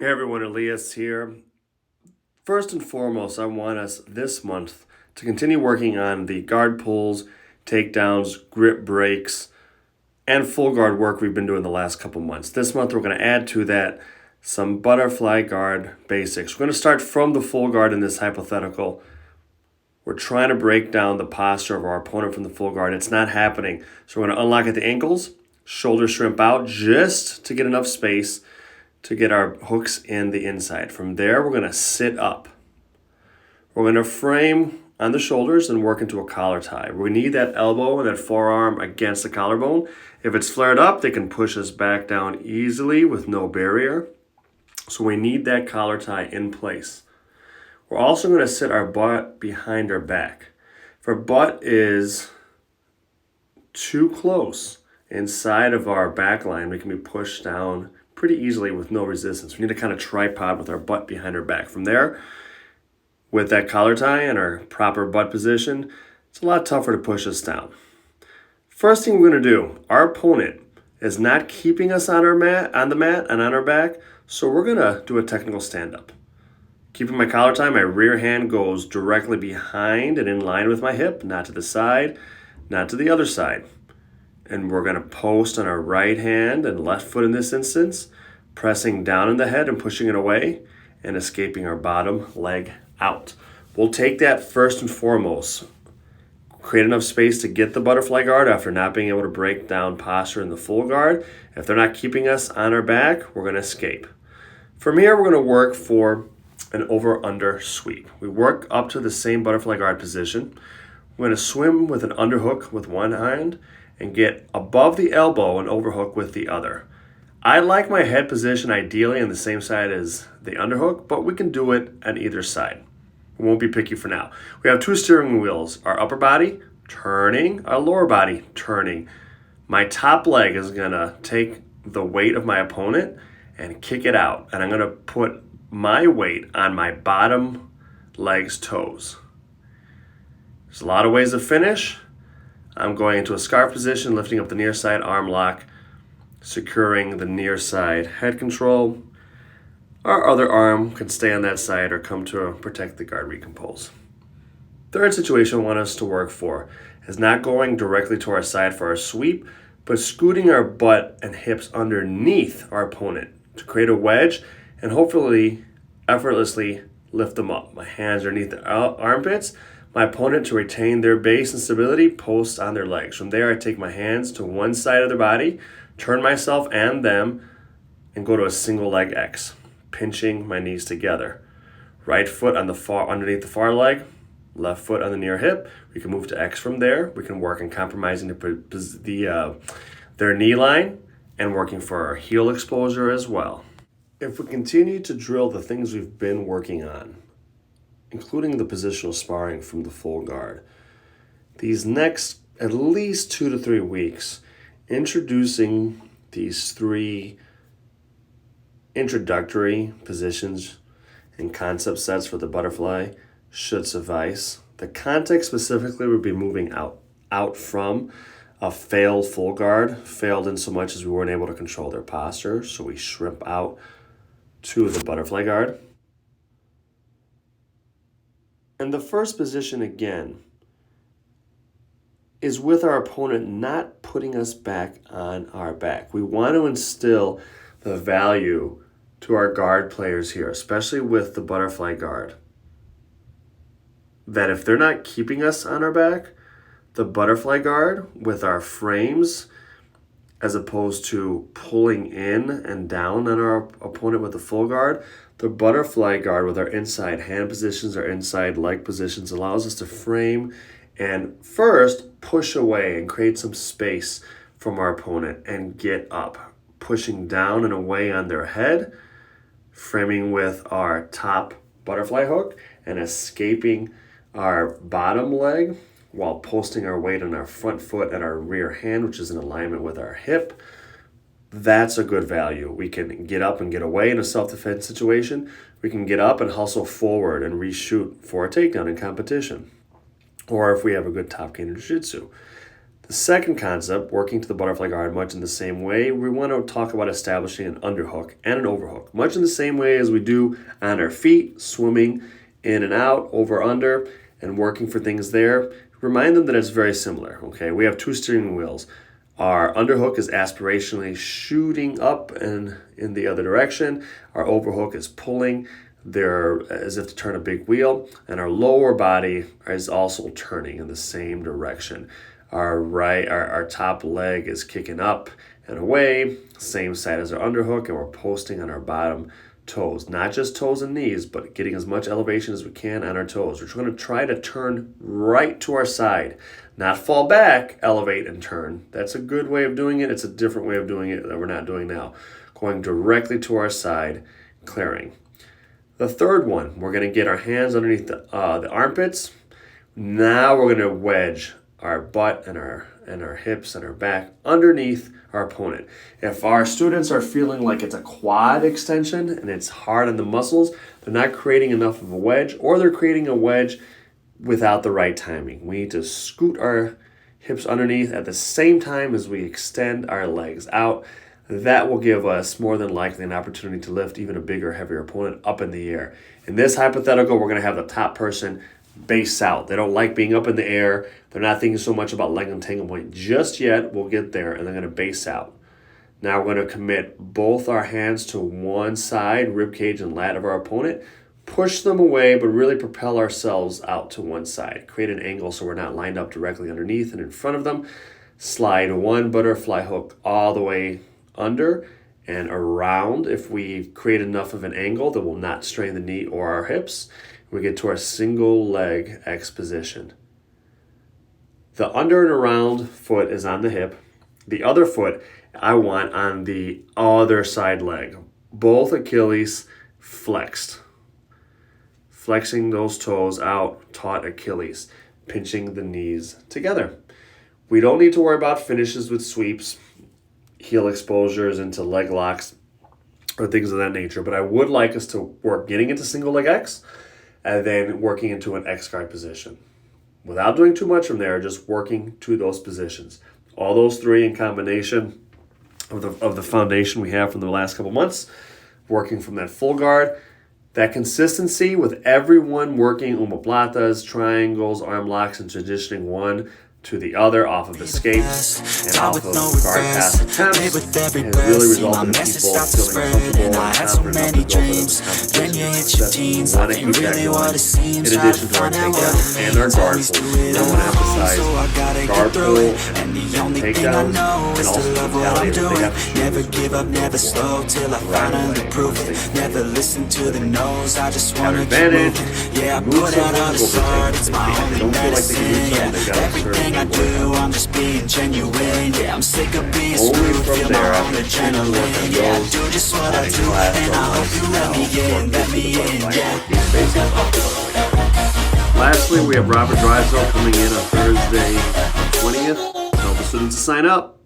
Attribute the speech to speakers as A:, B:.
A: Hey everyone, Elias here. First and foremost, I want us this month to continue working on the guard pulls, takedowns, grip breaks, and full guard work we've been doing the last couple months. This month, we're going to add to that some butterfly guard basics. We're going to start from the full guard in this hypothetical. We're trying to break down the posture of our opponent from the full guard. It's not happening. So we're going to unlock at the ankles, shoulders shrimp out just to get enough space to get our hooks in the inside. From there, we're going to sit up. We're going to frame on the shoulders and work into a collar tie. We need that elbow and that forearm against the collarbone. If it's flared up, they can push us back down easily with no barrier. So we need that collar tie in place. We're also going to sit our butt behind our back. If our butt is too close inside of our back line, we can be pushed down pretty easily with no resistance. We need to kind of tripod with our butt behind our back. From there, with that collar tie and our proper butt position, it's a lot tougher to push us down. First thing we're going to do, our opponent is not keeping us on the mat and on our back, so we're going to do a technical stand-up. Keeping my collar tie, my rear hand goes directly behind and in line with my hip, not to the side, not to the other side. And we're going to post on our right hand and left foot in this instance, pressing down in the head and pushing it away and escaping our bottom leg out. We'll take that first and foremost. Create enough space to get the butterfly guard after not being able to break down posture in the full guard. If they're not keeping us on our back, we're going to escape. From here, we're going to work for an over-under sweep. We work up to the same butterfly guard position. We're going to swim with an underhook with one hand and get above the elbow and overhook with the other. I like my head position ideally on the same side as the underhook, but we can do it on either side. We won't be picky for now. We have two steering wheels, our upper body turning, our lower body turning. My top leg is going to take the weight of my opponent and kick it out, and I'm going to put my weight on my bottom leg's toes. There's a lot of ways to finish. I'm going into a scarf position, lifting up the near side arm lock, securing the near side head control. Our other arm can stay on that side or come to protect the guard recompose. Third situation I want us to work for is not going directly to our side for our sweep, but scooting our butt and hips underneath our opponent to create a wedge and hopefully effortlessly lift them up. My hands are underneath the armpits. My opponent to retain their base and stability, post on their legs. From there, I take my hands to one side of their body, turn myself and them, and go to a single leg X, pinching my knees together. Right foot on the far underneath the far leg, left foot on the near hip. We can move to X from there. We can work on compromising their knee line and working for our heel exposure as well. If we continue to drill the things we've been working on, including the positional sparring from the full guard, these next at least 2 to 3 weeks, introducing these 3 introductory positions and concept sets for the butterfly should suffice. The context specifically would be moving out from a failed full guard, failed in so much as we weren't able to control their posture, so we shrimp out to the butterfly guard. And the first position, again, is with our opponent not putting us back on our back. We want to instill the value to our guard players here, especially with the butterfly guard, that if they're not keeping us on our back, the butterfly guard with our frames, as opposed to pulling in and down on our opponent with the full guard, the butterfly guard with our inside hand positions, our inside leg positions, allows us to frame and first push away and create some space from our opponent and get up, pushing down and away on their head, framing with our top butterfly hook and escaping our bottom leg while posting our weight on our front foot and our rear hand, which is in alignment with our hip. That's a good value. We can get up and get away in a self-defense situation. We can get up and hustle forward and reshoot for a takedown in competition. Or if we have a good top game in jiu-jitsu. The second concept, working to the butterfly guard, much in the same way, we want to talk about establishing an underhook and an overhook, much in the same way as we do on our feet, swimming in and out, over, under, and working for things there. Remind them that it's very similar, okay? We have two steering wheels. Our underhook is aspirationally shooting up and in the other direction. Our overhook is pulling there as if to turn a big wheel, and our lower body is also turning in the same direction. Our top leg is kicking up and away, same side as our underhook, and we're posting on our bottom toes. Not just toes and knees, but getting as much elevation as we can on our toes. We're going to try to turn right to our side, not fall back, elevate and turn. That's a good way of doing it. It's a different way of doing it that we're not doing now. Going directly to our side, clearing. The third one, we're going to get our hands underneath the armpits. Now we're going to wedge our butt and our hips and our back underneath our opponent. If our students are feeling like it's a quad extension and it's hard on the muscles, they're not creating enough of a wedge, or they're creating a wedge without the right timing. We need to scoot our hips underneath at the same time as we extend our legs out. That will give us more than likely an opportunity to lift even a bigger, heavier opponent up in the air. In this hypothetical, we're going to have the top person base out. They don't like being up in the air. They're not thinking so much about leg entanglement just yet. We'll get there, and they're going to base out. Now we're going to commit both our hands to one side, rib cage and lat of our opponent. Push them away, but really propel ourselves out to one side. Create an angle so we're not lined up directly underneath and in front of them. Slide one butterfly hook all the way under and around. If we create enough of an angle that will not strain the knee or our hips, we get to our single leg X position. The under and around foot is on the hip. The other foot I want on the other side leg. Both Achilles flexed. Flexing those toes out, taut Achilles. Pinching the knees together. We don't need to worry about finishes with sweeps, heel exposures into leg locks, or things of that nature. But I would like us to work getting into single leg X and then working into an X guard position. Without doing too much from there, just working to those positions. All those three in combination of the foundation we have from the last couple months, working from that full guard, that consistency with everyone working omoplatas, triangles, arm locks, and transitioning one to the other off of escapes and off of guard pass attempts has really resulted in people feeling comfortable and confident enough to go for those competitions. We want to keep that going. In addition to our takedowns and our guard pulls, I want to emphasize guard pull and takedowns, and also mentality that they have to
B: never give up, never slow till I finally prove it. Never listen to the no's, I just want to keep moving. Yeah, I put out all the sword, it's my only medicine. Yeah, everything I do, I'm just being genuine. Yeah, I'm sick of being screwed, feel my own adrenaline. Yeah, I do just what I do, and I hope you let me in, yeah.
A: Lastly, we have Robert Drysdale coming in on Thursday 20th. Tell the students to sign up.